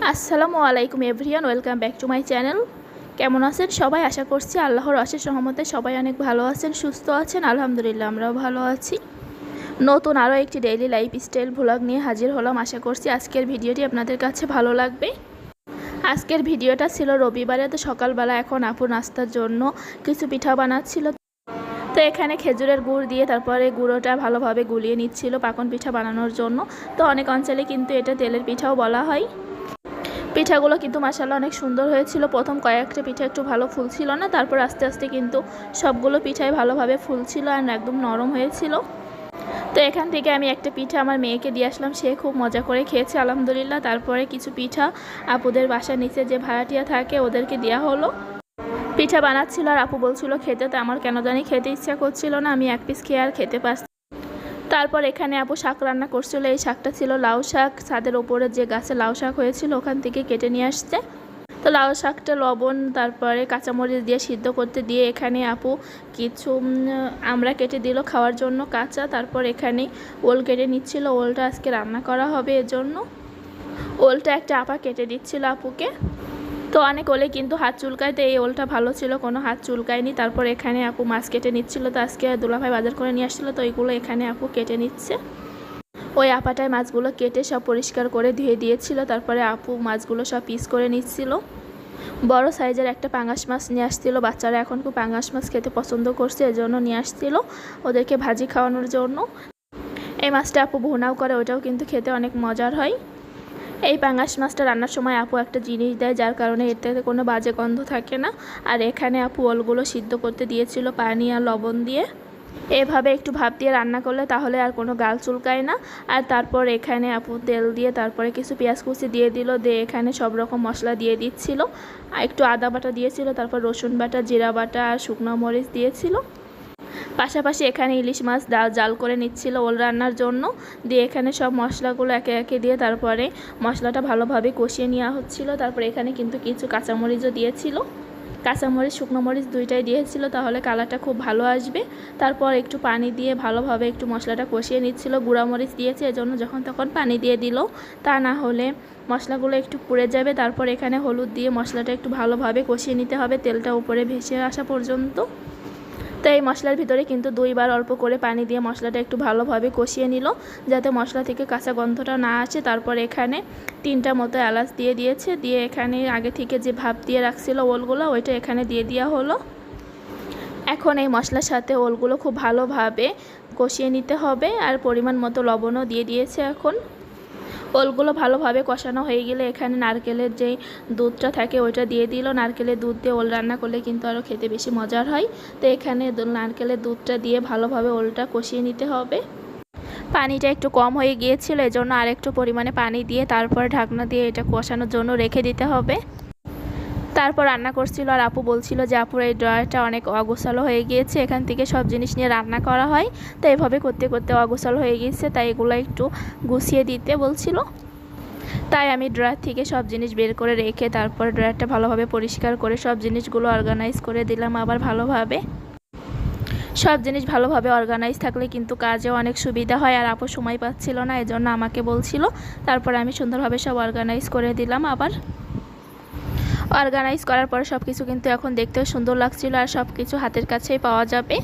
আসসালামু আলাইকুম everyone, welcome back to my channel. কেমন আছেন সবাই? আশা করছি আল্লাহর অশেষ রহমতে সবাই অনেক ভালো আছেন, সুস্থ আছেন। আলহামদুলিল্লাহ আমরাও ভালো আছি। নতুন আরও একটি ডেইলি লাইফস্টাইল ভ্লগ নিয়ে হাজির হলাম। আশা করছি আজকের ভিডিওটি আপনাদের কাছে ভালো লাগবে। আজকের ভিডিওটা ছিল রবিবারে, তো সকালবেলা এখন আপু নাস্তার জন্য কিছু পিঠা বানাচ্ছিল। তো এখানে খেজুরের গুড় দিয়ে তারপরে গুঁড়োটা ভালোভাবে গুলিয়ে নিচ্ছিল পাকন পিঠা বানানোর জন্য। তো অনেক অঞ্চলে কিন্তু এটা তেলের পিঠাও বলা হয়। পিঠাগুলো কিন্তু মাশাআল্লাহ অনেক সুন্দর হয়েছিল। প্রথম কয়েকটা পিঠা একটু ভালো ফুলছিল না, তারপর আস্তে আস্তে কিন্তু সবগুলো পিঠাই ভালোভাবে ফুলছিল আর একদম নরম হয়েছিল। তো এখান থেকে আমি একটা পিঠা আমার মেয়েকে দিয়ে আসলাম, সে খুব মজা করে খেয়েছে আলহামদুলিল্লাহ। তারপরে কিছু পিঠা আপুদের বাসার নিচে যে ভাড়াটিয়া থাকে ওদেরকে দেওয়া হলো। পিঠা বানাচ্ছিল আর আপু বলছিল খেতে, তো আমার কেন জানি খেতে ইচ্ছা করছিল না, আমি এক পিস খেয়ে আর খেতে পারছি। তারপর এখানে আপু শাক রান্না করছিল। এই শাকটা ছিল লাউ শাক, ছাদের ওপরে যে গাছে লাউ শাক হয়েছিল ওখান থেকে কেটে নিয়ে আসছে। তো লাউ শাকটা লবণ তারপরে কাঁচামরিচ দিয়ে সিদ্ধ করতে দিয়ে এখানে আপু কিছু আমরা কেটে দিল খাওয়ার জন্য কাঁচা। তারপর এখানে ওল কেটে নিচ্ছিল, ওলটা আজকে রান্না করা হবে এজন্য ওলটা একটা আপা কেটে দিচ্ছিল আপুকে। তো অনেক ওলে কিন্তু হাত চুলকায়, তো এই ওলটা ভালো ছিল, কোনো হাত চুলকায়নি। তারপর এখানে আপু মাছ কেটে নিচ্ছিল, তো আজকে দুলাভাই বাজার করে নিয়ে আসছিলো, তো ওইগুলো এখানে আপু কেটে নিচ্ছে। ওই আপাটায় মাছগুলো কেটে সব পরিষ্কার করে ধুয়ে দিয়েছিল। তারপরে আপু মাছগুলো সব পিস করে নিচ্ছিল। বড় সাইজের একটা পাঙ্গাস মাছ নিয়ে আসছিল, বাচ্চারা এখন খুব পাঙ্গাস মাছ খেতে পছন্দ করছে, এজন্য নিয়ে আসছিল ওদেরকে ভাজি খাওয়ানোর জন্য। এই মাছটা আপু ভুনাও করে, ওটাও কিন্তু খেতে অনেক মজার হয়। এই পাঙ্গাস মাছটা রান্নার সময় আপু একটা জিনিস দেয়, যার কারণে এতে কোনো বাজে গন্ধ থাকে না। আর এখানে আপু ওলগুলো সিদ্ধ করতে দিয়েছিল পানি আর লবণ দিয়ে। এভাবে একটু ভাপ দিয়ে রান্না করলে তাহলে আর কোনো গাল চুলকায় না। আর তারপর এখানে আপু তেল দিয়ে তারপরে কিছু পেঁয়াজ কুচি দিয়ে দিল, দিয়ে এখানে সব রকম মশলা দিয়ে দিচ্ছিল। আর একটু আদা বাটা দিয়েছিল, তারপর রসুন বাটা, জিরা বাটা আর শুকনো মরিচ দিয়েছিল। পাশাপাশি এখানে ইলিশ মাছ জাল করে নিচ্ছিল ওল রান্নার জন্য। দিয়ে এখানে সব মশলাগুলো একে একে দিয়ে তারপরে মশলাটা ভালোভাবে কষিয়ে নেওয়া হচ্ছিল। তারপরে এখানে কিন্তু কিছু কাঁচামরিচও দিয়েছিল, কাঁচামরিচ শুকনো মরিচ দুইটাই দিয়েছিল, তাহলে কালারটা খুব ভালো আসবে। তারপর একটু পানি দিয়ে ভালোভাবে একটু মশলাটা কষিয়ে নিচ্ছিল। গুঁড়ামরিচ দিয়েছে এজন্য যখন তখন পানি দিয়ে দিল, তা না হলে মশলাগুলো একটু পুড়ে যাবে। তারপর এখানে হলুদ দিয়ে মশলাটা একটু ভালোভাবে কষিয়ে নিতে হবে, তেলটা উপরে ভেসে আসা পর্যন্ত। তো এই মশলার ভিতরে কিন্তু দুইবার অল্প করে পানি দিয়ে মশলাটা একটু ভালোভাবে কষিয়ে নিল, যাতে মশলা থেকে কাঁচা গন্ধটা না আসে। তারপর এখানে 3টা মতো এলাচ দিয়ে দিয়েছে, দিয়ে এখানে আগে থেকে যে ভাপ দিয়ে রাখছিল ওলগুলো ওইটা এখানে দিয়ে দেওয়া হলো। এখন এই মশলার সাথে ওলগুলো খুব ভালোভাবে কষিয়ে নিতে হবে, আর পরিমাণ মতো লবণও দিয়ে দিয়েছে। এখন ওলগুলো ভালোভাবে কষানো হয়ে গেলে এখানে নারকেলের যেই দুধটা থাকে ওইটা দিয়ে দিল। নারকেলের দুধ দিয়ে ওল রান্না করলে কিন্তু আরও খেতে বেশি মজার হয়। তো এখানে নারকেলের দুধটা দিয়ে ভালোভাবে ওলটা কষিয়ে নিতে হবে। পানিটা একটু কম হয়ে গিয়েছিল, এজন্য আরেকটু পরিমাণে পানি দিয়ে তারপর ঢাকনা দিয়ে এটা কষানোর জন্য রেখে দিতে হবে। তারপর রান্না করছিল আর আপু বলছিল যে আপুর এই ড্রয়ারটা অনেক অগোছালো হয়ে গিয়েছে, এখান থেকে সব জিনিস নিয়ে রান্না করা হয়, তো এভাবে করতে করতে অগোছালো হয়ে গিয়েছে, তাই এগুলো একটু গুছিয়ে দিতে বলছিল। তাই আমি ড্রয়ার থেকে সব জিনিস বের করে রেখে তারপর ড্রয়ারটা ভালোভাবে পরিষ্কার করে সব জিনিসগুলো অর্গানাইজ করে দিলাম। আবার ভালোভাবে সব জিনিস ভালোভাবে অর্গানাইজ থাকলে কিন্তু কাজেও অনেক সুবিধা হয়। আর আপু সময় পাচ্ছিল না, এজন্য আমাকে বলছিল, তারপর আমি সুন্দরভাবে সব অর্গানাইজ করে দিলাম। আবার অর্গানাইজ করার পরে সব কিছু কিন্তু এখন দেখতেও সুন্দর লাগছিল, আর সব কিছু হাতের কাছেই পাওয়া যাবে।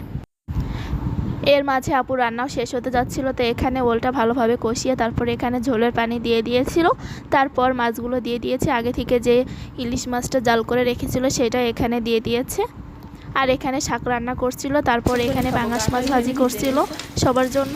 এর মাঝে আপু রান্নাও শেষ হতে যাচ্ছিল, তো এখানে ওলটা ভালোভাবে কষিয়ে তারপরে এখানে ঝোলের পানি দিয়ে দিয়েছিল। তারপর মাছগুলো দিয়ে দিয়েছে, আগে থেকে যে ইলিশ মাছটা জাল করে রেখেছিল সেটা এখানে দিয়ে দিয়েছে। আর এখানে শাক রান্না করছিল, তারপর এখানে পাঙ্গাস মাছ ভাজি করছিল সবার জন্য।